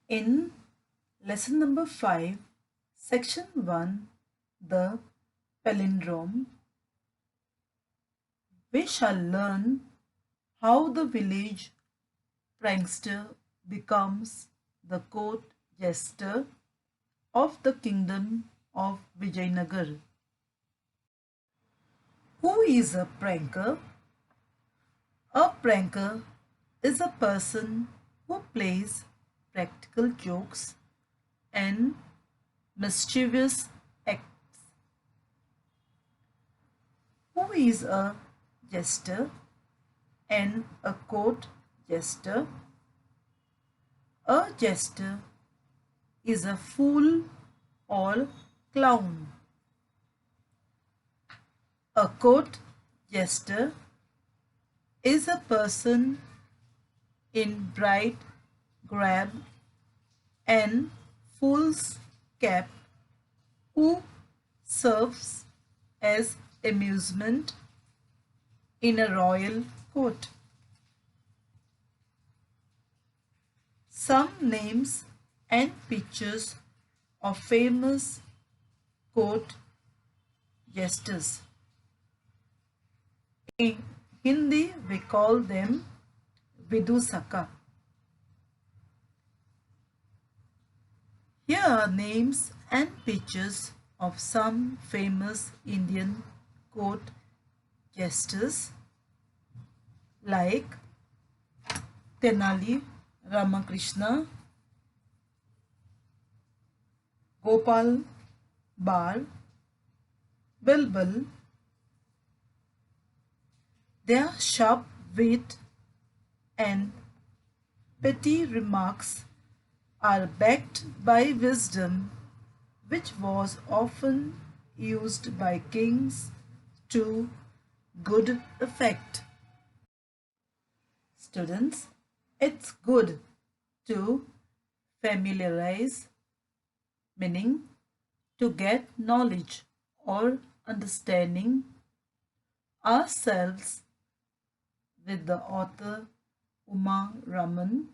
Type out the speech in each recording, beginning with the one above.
In lesson number 5, section 1, the palindrome, we shall learn how the village prankster becomes the court jester of the kingdom of Vijayanagar. Who is a pranker? A pranker is a person who plays practical jokes and mischievous acts. Who is a jester and a court jester? A jester is a fool or clown. A court jester is a person in bright grab and fool's cap who serves as amusement in a royal court. Some names and pictures of famous court jesters. In Hindi, we call them Vidusaka. Here are names and pictures of some famous Indian court jesters like Tenali, Ramakrishna, Gopal, Bhar, Birbal. Their sharp wit and petty remarks are backed by wisdom, which was often used by kings to good effect. Students, it's good to familiarize, meaning to get knowledge or understanding ourselves with the author RAMAN.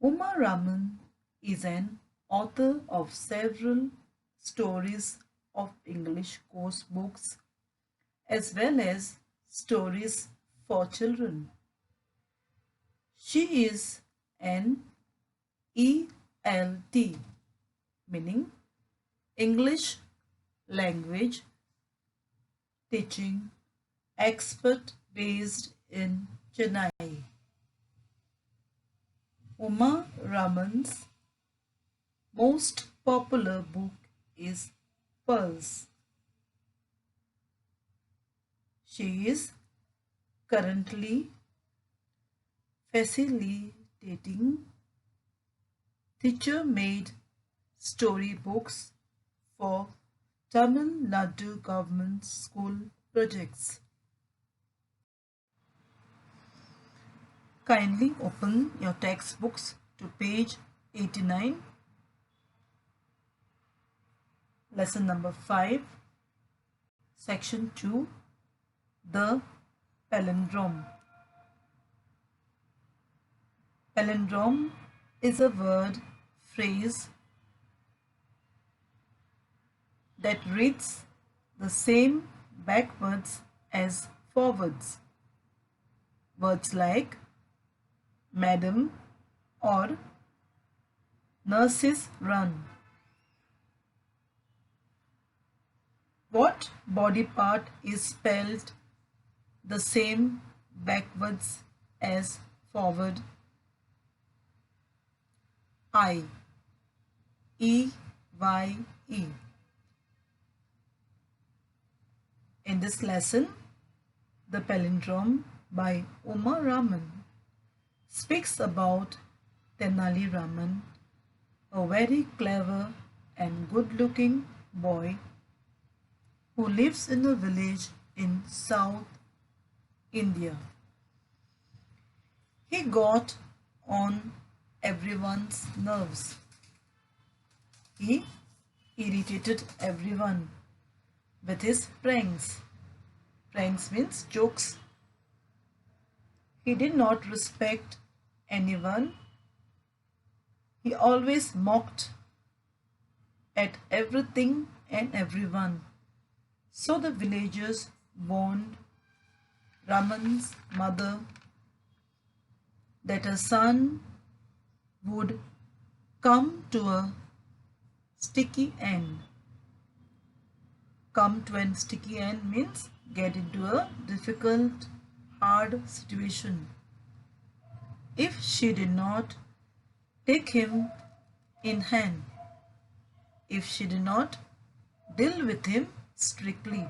RAMAN is an author of several stories of English course books as well as stories for children. She is an ELT, meaning English language teaching expert based in Chennai. Raman's most popular book is Pearls. She is currently facilitating teacher-made storybooks for Tamil Nadu government school projects. Kindly open your textbooks to page 89. Lesson number 5, section 2, the palindrome. Palindrome is a word phrase that reads the same backwards as forwards. Words like madam or nurses run. What body part is spelled the same backwards as forward? I. E-Y-E. In this lesson, the palindrome by Raman speaks about Tenali Raman, a very clever and good-looking boy who lives in a village in South India. He got on everyone's nerves. He irritated everyone with his pranks. Pranks means jokes. He did not respect anyone He always mocked at everything and everyone. So the villagers warned Raman's mother that her son would come to a sticky end. Come to a sticky end means get into a difficult, hard situation. If she did not take him in hand, if she did not deal with him strictly.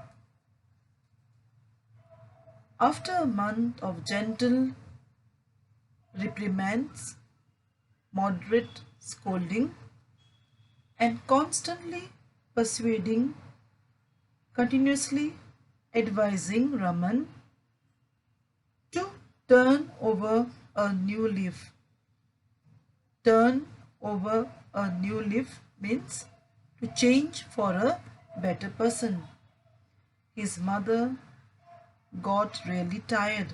After a month of gentle reprimands, moderate scolding, and constantly persuading, continuously advising Raman to turn over a new leaf. Turn over a new leaf means to change for a better person. His mother got really tired.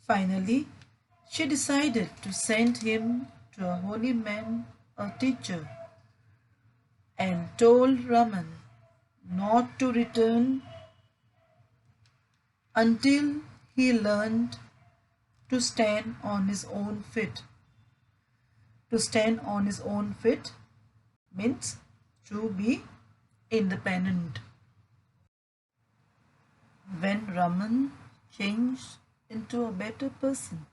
Finally, she decided to send him to a holy man, a teacher, and told Raman not to return until he learned to stand on his own feet. To stand on his own feet means to be independent. When Raman changed into a better person,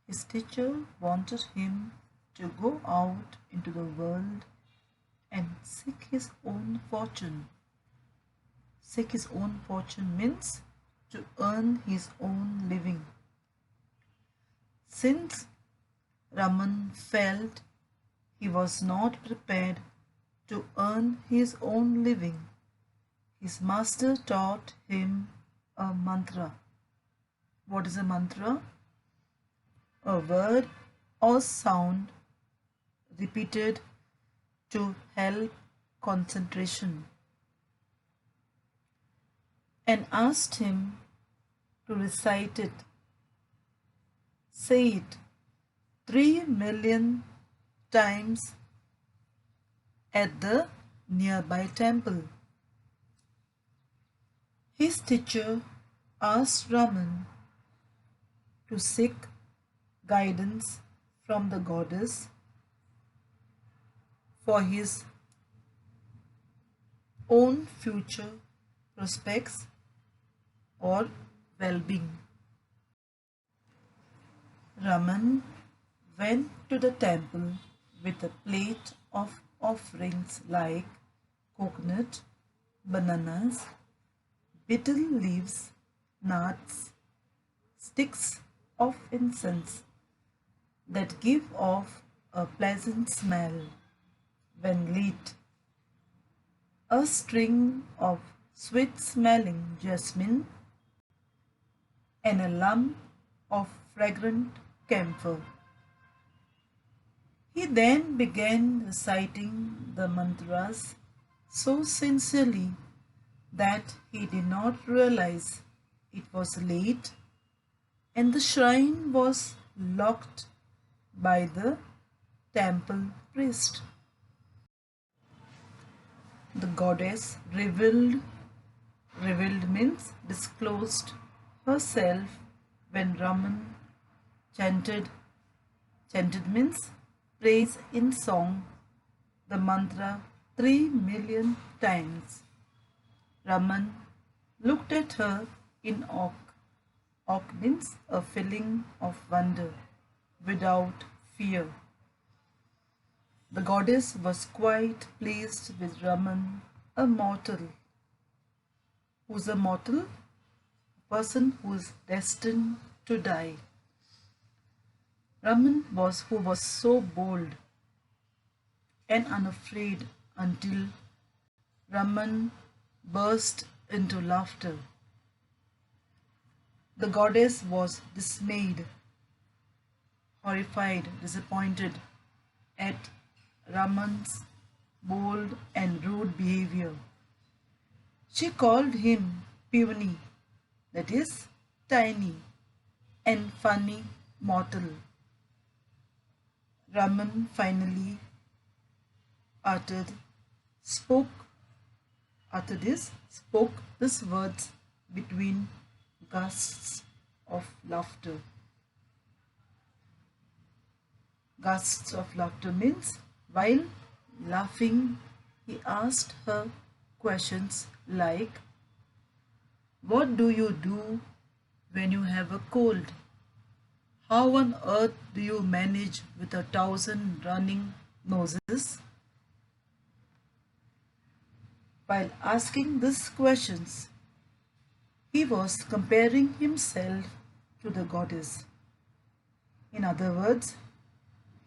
his teacher wanted him to go out into the world and seek his own fortune. Seek his own fortune means to earn his own living. Since Raman felt he was not prepared to earn his own living, his master taught him a mantra. What is a mantra? A word or sound repeated to help concentration, and asked him to recite it. Say it 3 million times at the nearby temple. His teacher asked Raman to seek guidance from the goddess for his own future prospects or well-being. Raman went to the temple with a plate of offerings like coconut, bananas, betel leaves, nuts, sticks of incense that give off a pleasant smell when lit, a string of sweet-smelling jasmine, and a lump of fragrant camphor. He then began reciting the mantras so sincerely that he did not realize it was late and the shrine was locked by the temple priest. The goddess revealed means disclosed herself when Raman chanted means praise in song the mantra 3 million times. Raman looked at her in awe. Awe means a feeling of wonder without fear. The goddess was quite pleased with Raman, a mortal. Who's a mortal? A person who is destined to die. Raman was so bold and unafraid until Raman burst into laughter. The goddess was dismayed, horrified, disappointed at Raman's bold and rude behavior. She called him puny, that is, tiny, and funny mortal. Raman finally uttered, spoke, uttered this, spoke these words between gusts of laughter. Gusts of laughter means while laughing, he asked her questions like, what do you do when you have a cold? How on earth do you manage with 1,000 running noses? While asking these questions, he was comparing himself to the goddess. In other words,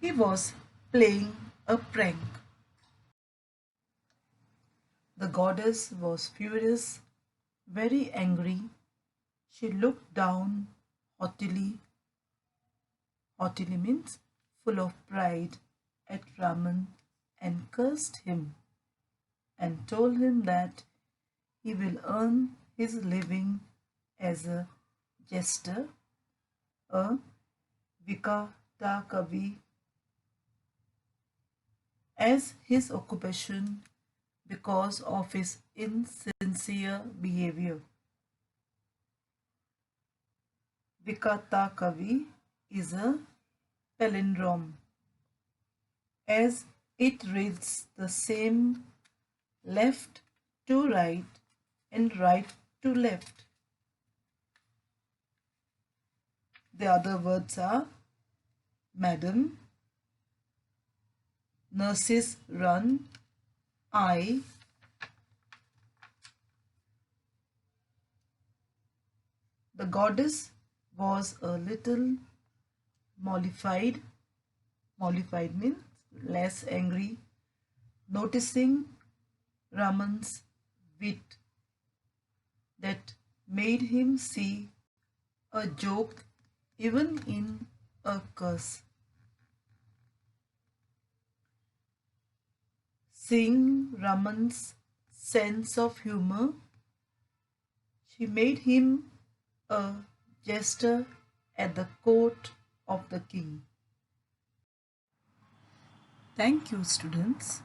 he was playing a prank. The goddess was furious, very angry. She looked down haughtily. Haughtily means full of pride at Raman and cursed him and told him that he will earn his living as a jester, a vikatakavi, as his occupation because of his insincere behavior. Vikatakavi is a palindrome as it reads the same left to right and right to left. The other words are madam, nurses run, I, the goddess was a little mollified. Mollified means less angry, noticing Raman's wit that made him see a joke even in a curse. Seeing Raman's sense of humor, she made him a jester at the court of the king. Thank you, students.